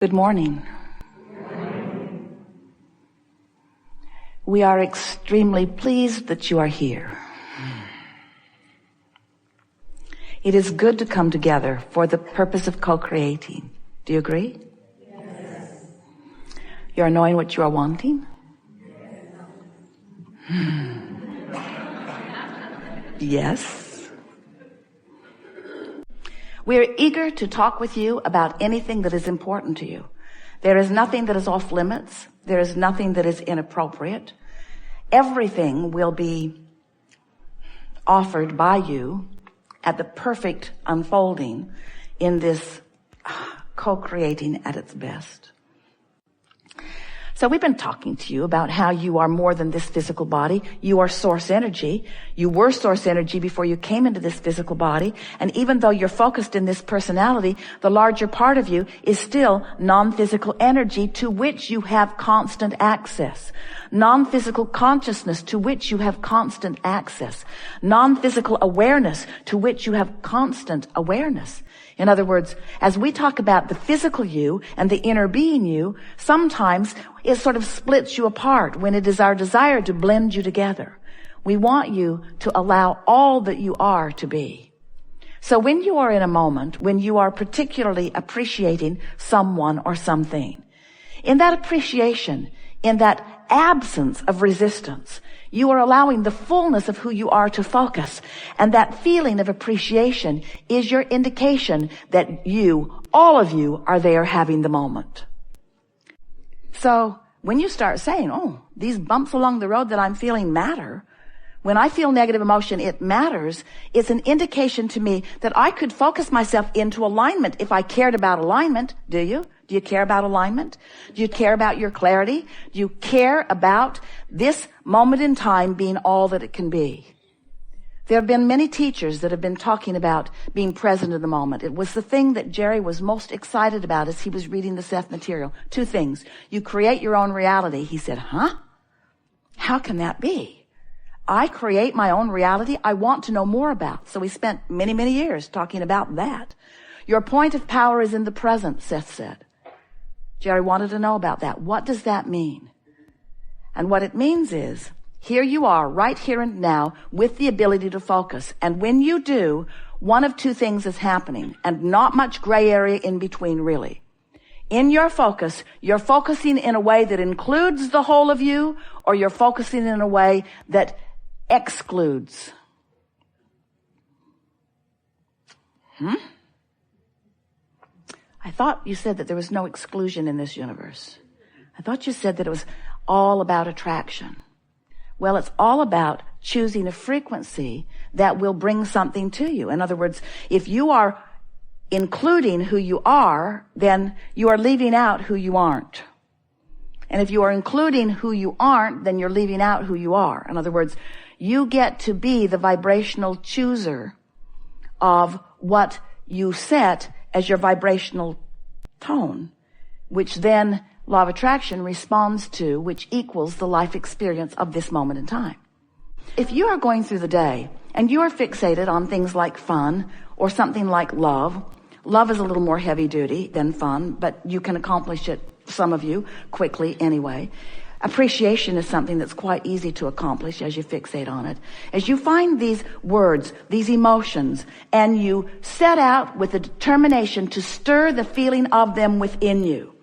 Good morning. We are extremely pleased that you are here. It is good to come together for the purpose of co-creating. Do you agree? Yes. You are knowing what you are wanting? Yes. We are eager to talk with you about anything that is important to you. There is nothing that is off limits. There is nothing that is inappropriate. Everything will be offered by you at the perfect unfolding in this co-creating at its best. So we've been talking to you about how you are more than this physical body. You are source energy. You were source energy before you came into this physical body. And even though you're focused in this personality, the larger part of you is still non-physical energy to which you have constant access. Non-physical consciousness to which you have constant access. Non-physical awareness to which you have constant awareness. In other words, as we talk about the physical you and the inner being you, sometimes it sort of splits you apart when it is our desire to blend you together. We want you to allow all that you are to be. So when you are in a moment, when you are particularly appreciating someone or something, in that appreciation, in that absence of resistance, you are allowing the fullness of who you are to focus. And that feeling of appreciation is your indication that you, all of you, are there having the moment. So when you start saying, oh, these bumps along the road that I'm feeling matter, when I feel negative emotion, it matters, it's an indication to me that I could focus myself into alignment if I cared about alignment. Do you? Do you care about alignment? Do you care about your clarity? Do you care about this moment in time being all that it can be? There have been many teachers that have been talking about being present in the moment. It was the thing that Jerry was most excited about as he was reading the Seth material. Two things. You create your own reality. He said, huh? How can that be? I create my own reality I want to know more about. So we spent many, many years talking about that. Your point of power is in the present, Seth said. Jerry wanted to know about that. What does that mean? And what it means is, here you are, right here and now, with the ability to focus. And when you do, one of two things is happening, and not much gray area in between, really. In your focus, you're focusing in a way that includes the whole of you, or you're focusing in a way that excludes. I thought you said that there was no exclusion in this universe. I thought you said that it was all about attraction. Well, it's all about choosing a frequency that will bring something to you. In other words, if you are including who you are, then you are leaving out who you aren't. And if you are including who you aren't, then you're leaving out who you are. In other words, you get to be the vibrational chooser of what you set as your vibrational tone, which then law of attraction responds to, which equals the life experience of this moment in time. If you are going through the day and you are fixated on things like fun or something like love, love is a little more heavy duty than fun, but you can accomplish it, some of you, quickly anyway. Appreciation is something that's quite easy to accomplish as you fixate on it. As you find these words, these emotions, and you set out with a determination to stir the feeling of them within you,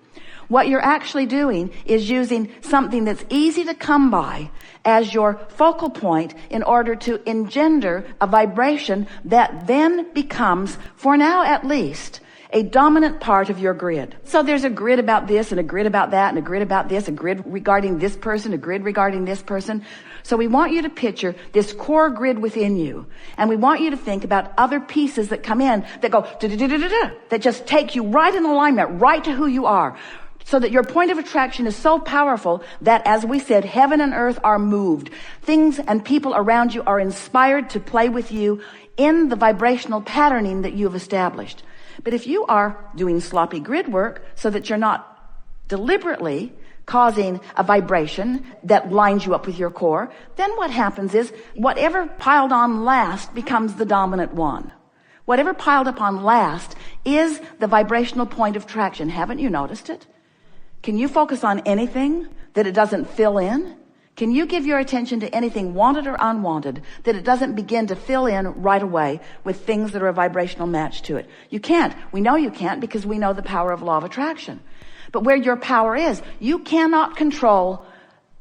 what you're actually doing is using something that's easy to come by as your focal point in order to engender a vibration that then becomes, for now at least, a dominant part of your grid. So there's a grid about this and a grid about that and a grid about this, a grid regarding this person, a grid regarding this person. So we want you to picture this core grid within you. And we want you to think about other pieces that come in that go da-da-da-da-da-da, that just take you right in alignment, right to who you are. So that your point of attraction is so powerful that, as we said, heaven and earth are moved. Things and people around you are inspired to play with you in the vibrational patterning that you have established. But if you are doing sloppy grid work so that you're not deliberately causing a vibration that lines you up with your core, then what happens is whatever piled on last becomes the dominant one. Whatever piled up on last is the vibrational point of traction. Haven't you noticed it? Can you focus on anything that it doesn't fill in? Can you give your attention to anything wanted or unwanted that it doesn't begin to fill in right away with things that are a vibrational match to it? You can't. We know you can't because we know the power of law of attraction. But where your power is, you cannot control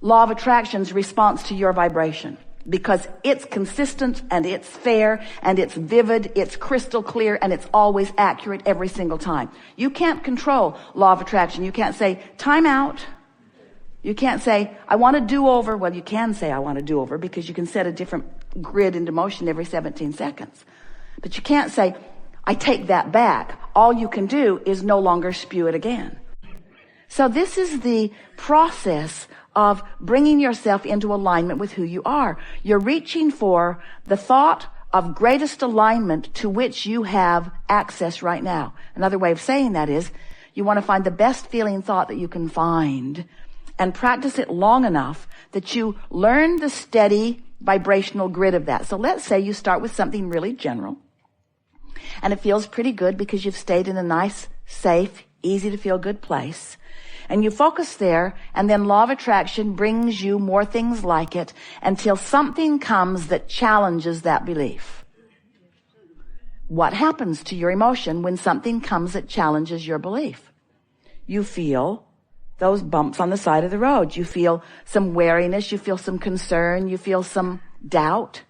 law of attraction's response to your vibration, because it's consistent and it's fair and it's vivid, it's crystal clear, and it's always accurate every single time. You can't control law of attraction. You can't say, time out. You can't say, I want a do-over. Well, you can say, I want a do-over, because you can set a different grid into motion every 17 seconds. But you can't say, I take that back. All you can do is no longer spew it again. So this is the process of bringing yourself into alignment with who you are. You're reaching for the thought of greatest alignment to which you have access right now. Another way of saying that is, you want to find the best feeling thought that you can find and practice it long enough that you learn the steady vibrational grid of that. So let's say you start with something really general, and it feels pretty good because you've stayed in a nice, safe, easy to feel good place. And you focus there, and then law of attraction brings you more things like it until something comes that challenges that belief. What happens to your emotion when something comes that challenges your belief? You feel those bumps on the side of the road. You feel some wariness. You feel some concern. You feel some doubt.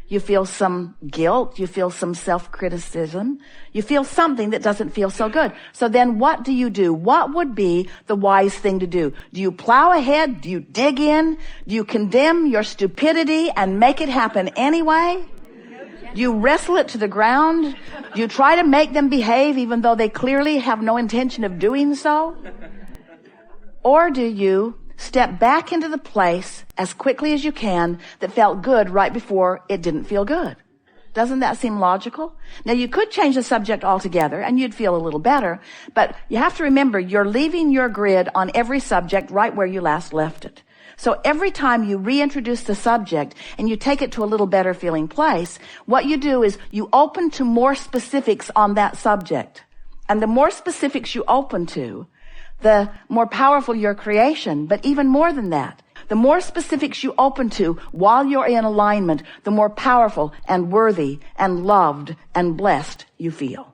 You feel some guilt. You feel some self-criticism. You feel something that doesn't feel so good. So then what do you do? What would be the wise thing to do? Do you plow ahead? Do you dig in? Do you condemn your stupidity and make it happen anyway? Do you wrestle it to the ground? Do you try to make them behave even though they clearly have no intention of doing so? Or do you step back into the place as quickly as you can that felt good right before it didn't feel good? Doesn't that seem logical? Now, you could change the subject altogether and you'd feel a little better, but you have to remember you're leaving your grid on every subject right where you last left it. So every time you reintroduce the subject and you take it to a little better feeling place, what you do is you open to more specifics on that subject. And the more specifics you open to, the more powerful your creation. But even more than that, the more specifics you open to while you're in alignment, the more powerful and worthy and loved and blessed you feel.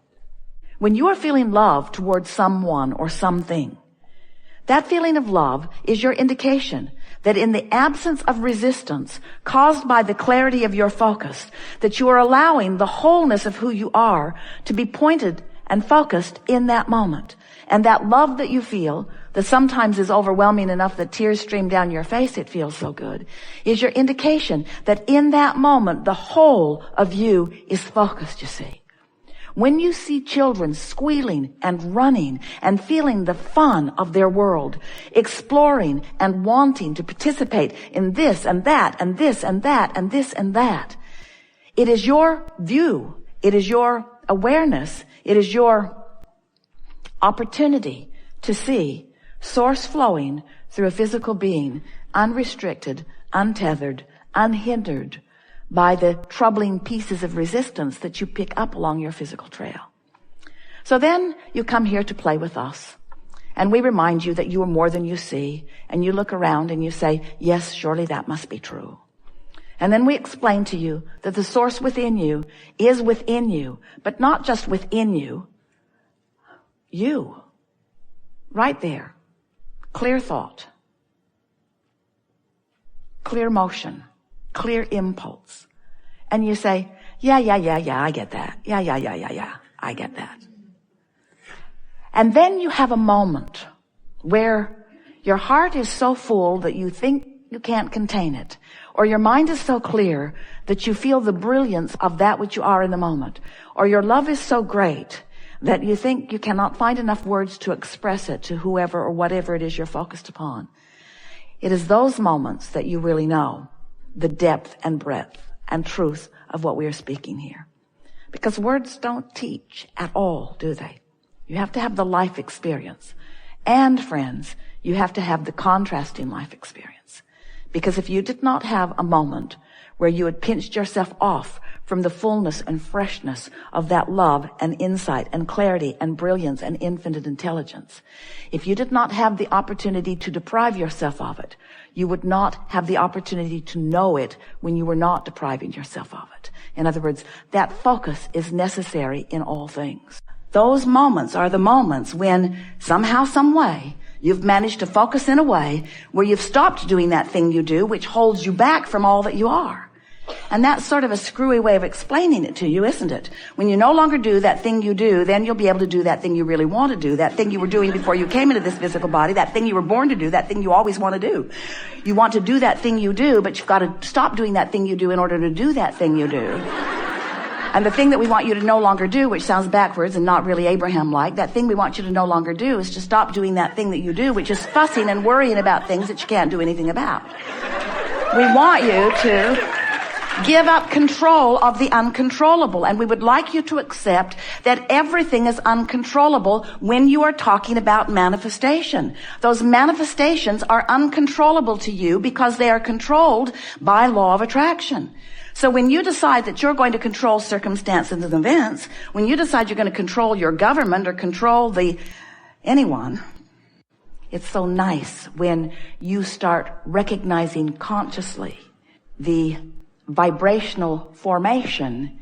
When you are feeling love towards someone or something, that feeling of love is your indication that in the absence of resistance caused by the clarity of your focus, that you are allowing the wholeness of who you are to be pointed and focused in that moment. And that love that you feel, that sometimes is overwhelming enough that tears stream down your face, it feels so good, is your indication that in that moment, the whole of you is focused, you see. When you see children squealing and running and feeling the fun of their world, exploring and wanting to participate in this and that and this and that and this and that, it is your view, it is your awareness, it is your opportunity to see source flowing through a physical being, unrestricted, untethered, unhindered by the troubling pieces of resistance that you pick up along your physical trail. So then you come here to play with us, and we remind you that you are more than you see, and you look around and you say, yes, surely that must be true. And then we explain to you that the source within you is within you, but not just within you. You, right there, clear thought, clear motion, clear impulse. And you say, yeah, I get that. Yeah, I get that. And then you have a moment where your heart is so full that you think you can't contain it, or your mind is so clear that you feel the brilliance of that which you are in the moment, or your love is so great that you think you cannot find enough words to express it to whoever or whatever it is you're focused upon. It is those moments that you really know the depth and breadth and truth of what we are speaking here. Because words don't teach at all, do they? You have to have the life experience. And friends, you have to have the contrasting life experience. Because if you did not have a moment where you had pinched yourself off from the fullness and freshness of that love and insight and clarity and brilliance and infinite intelligence, if you did not have the opportunity to deprive yourself of it, you would not have the opportunity to know it when you were not depriving yourself of it. In other words, that focus is necessary in all things. Those moments are the moments when somehow, some way, you've managed to focus in a way where you've stopped doing that thing you do, which holds you back from all that you are. And that's sort of a screwy way of explaining it to you, isn't it? When you no longer do that thing you do, then you'll be able to do that thing you really want to do, that thing you were doing before you came into this physical body, that thing you were born to do, that thing you always want to do. You want to do that thing you do, but you've got to stop doing that thing you do in order to do that thing you do. And the thing that we want you to no longer do, which sounds backwards and not really Abraham-like, that thing we want you to no longer do is to stop doing that thing that you do, which is fussing and worrying about things that you can't do anything about. We want you to give up control of the uncontrollable. And we would like you to accept that everything is uncontrollable when you are talking about manifestation. Those manifestations are uncontrollable to you because they are controlled by law of attraction. So when you decide that you're going to control circumstances and events, when you decide you're going to control your government or control anyone, it's so nice when you start recognizing consciously the vibrational formation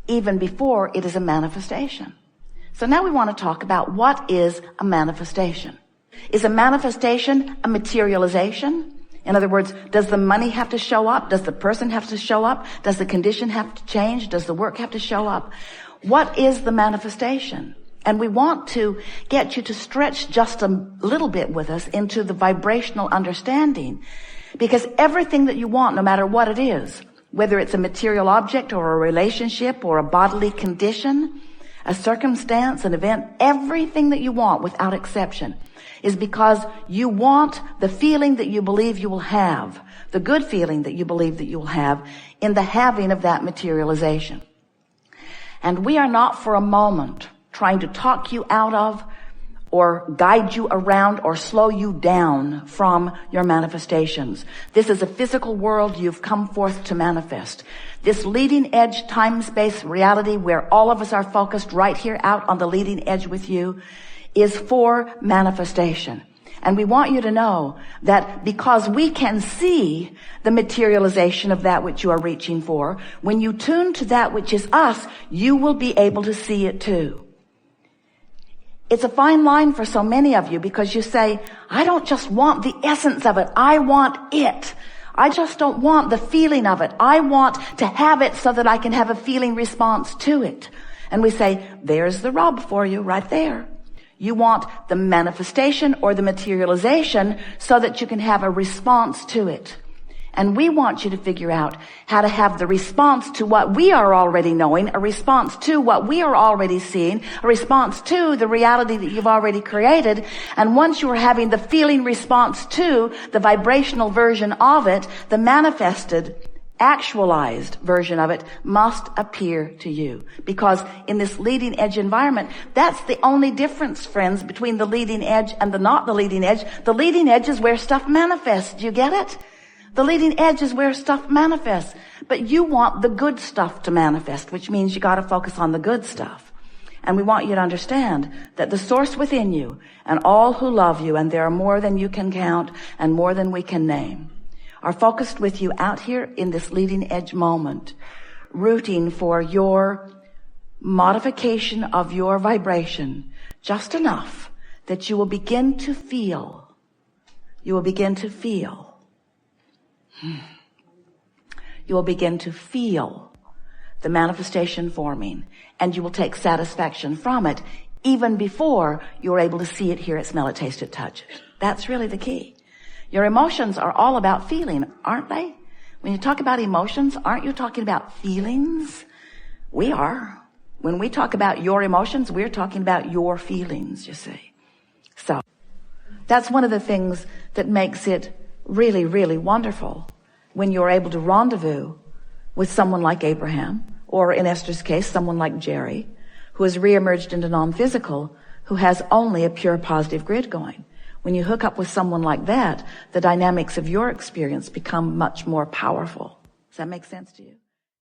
even before it is a manifestation. So now we want to talk about what is a manifestation. Is a manifestation a materialization? In other words, does the money have to show up? Does the person have to show up? Does the condition have to change? Does the work have to show up? What is the manifestation? And we want to get you to stretch just a little bit with us into the vibrational understanding. Because everything that you want, no matter what it is, whether it's a material object or a relationship or a bodily condition, a circumstance, an event, everything that you want without exception is because you want the feeling that you believe you will have, the good feeling that you believe that you will have in the having of that materialization. And we are not for a moment trying to talk you out of or guide you around or slow you down from your manifestations. This is a physical world you've come forth to manifest. This leading edge time-space reality where all of us are focused right here out on the leading edge with you is for manifestation. And we want you to know that because we can see the materialization of that which you are reaching for, when you tune to that which is us, you will be able to see it too. It's a fine line for so many of you because you say, I don't just want the essence of it. I want it. I just don't want the feeling of it. I want to have it so that I can have a feeling response to it. And we say, there's the rub for you right there. You want the manifestation or the materialization so that you can have a response to it. And we want you to figure out how to have the response to what we are already knowing, a response to what we are already seeing, a response to the reality that you've already created. And once you are having the feeling response to the vibrational version of it, the manifested, actualized version of it must appear to you. Because in this leading edge environment, that's the only difference, friends, between the leading edge and the not the leading edge. The leading edge is where stuff manifests. Do you get it? The leading edge is where stuff manifests. But you want the good stuff to manifest, which means you got to focus on the good stuff. And we want you to understand that the source within you and all who love you, and there are more than you can count and more than we can name, are focused with you out here in this leading edge moment, rooting for your modification of your vibration just enough that you will begin to feel. You will begin to feel. You will begin to feel the manifestation forming, and you will take satisfaction from it even before you're able to see it, hear it, smell it, taste it, touch it. That's really the key. Your emotions are all about feeling, aren't they? When you talk about emotions, aren't you talking about feelings? We are. When we talk about your emotions, we're talking about your feelings, you see. So that's one of the things that makes it really, really wonderful when you're able to rendezvous with someone like Abraham, or in Esther's case, someone like Jerry, who has reemerged into non-physical, who has only a pure positive grid going. When you hook up with someone like that, the dynamics of your experience become much more powerful. Does that make sense to you?